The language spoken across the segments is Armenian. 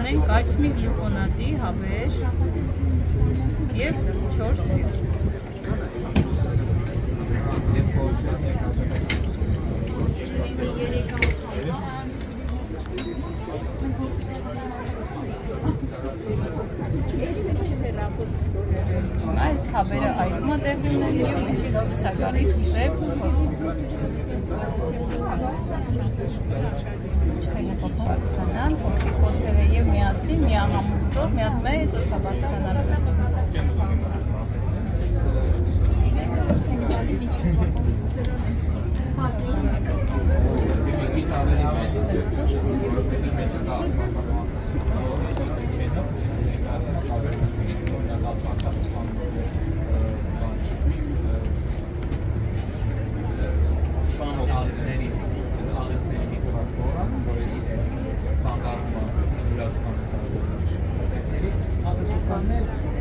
ունենք կալցիումի գլյուկոնատի հավեր և 4 սպիրտ։ Այս հավերը այրում է տեղի ունենում և ինչից դուրս է գալիս սև փոցը։ Ինչքան է բարձրանալ, փոքրիկ կոցերը և միասին մի ահամուծով մի հատ մեծ օձ է բարձրանալու։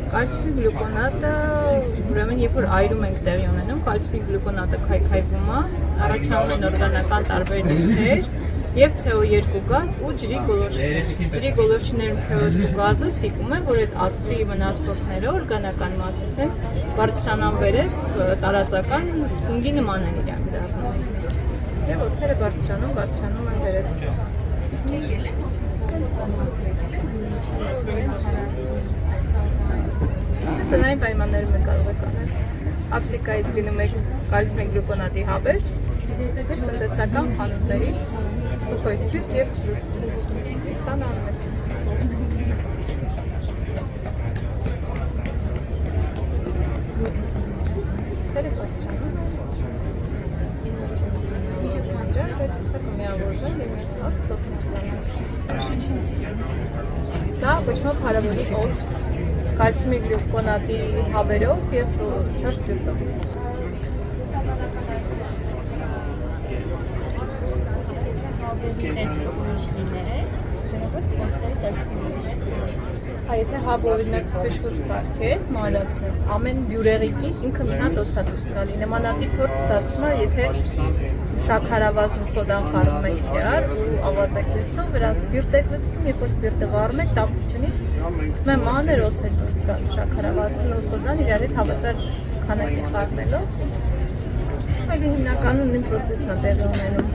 Կալցիումի գլյուկոնատը, ուրեմն երբ որ այրում ենք տեղի ունենում, կալցիումի գլյուկոնատը քայքայվում է, առաջանում են օրգանական տարբեր նյութեր և CO2 գազ ու ջրի գոլորշիներ։ Ջրի գոլորշիներում CO2 գազը ստիպում է, որ այդ ածվի մնացորդները օրգանական մասը սենց բարձրանան վերև, տարածական սպունգի նման են իրանք դառնում։ Եվ օձերը բարձրանում են վերև։ Տնային պայմաններում է կարող եք անել։ Ապտիկայից գնում եք կալցիումի գլյուկոնատի հավեր և տնտեսական խանութներից սուխոյ սպիրտ և լուծկի։ Տան անում եք։ Ցերը բարձրանում։ Բայց հեսա կմիավորվեն և մի աստոցում ստանան։ Սա կոչվում է փարավոնի օձ։ Կալցիումի գլյուկոնատի հավերով և 4 սպիրտով։ Եթե հավը օրինակ փշուր սարքես, մանրացնես, ամեն բյուրեղիկից ինքը մի հատ օձ է դուրս գալի։ Նմանատիպ փորձ ստացվում է, եթե շաքարավազն ու սոդան խառնում եք իրար ու ավազ եք լցնում, վրան սպիրտ եք լցնում, երբ որ սպիրտը վառում եք, տաքությունից սկսում է մանր օձ է դուրս գալ, շաքարավազն ու սոդան իրար հետ հավասար քանակի խառնելով։ Այլ հիմնականում նույն պրոցեսն է տեղի ունենում։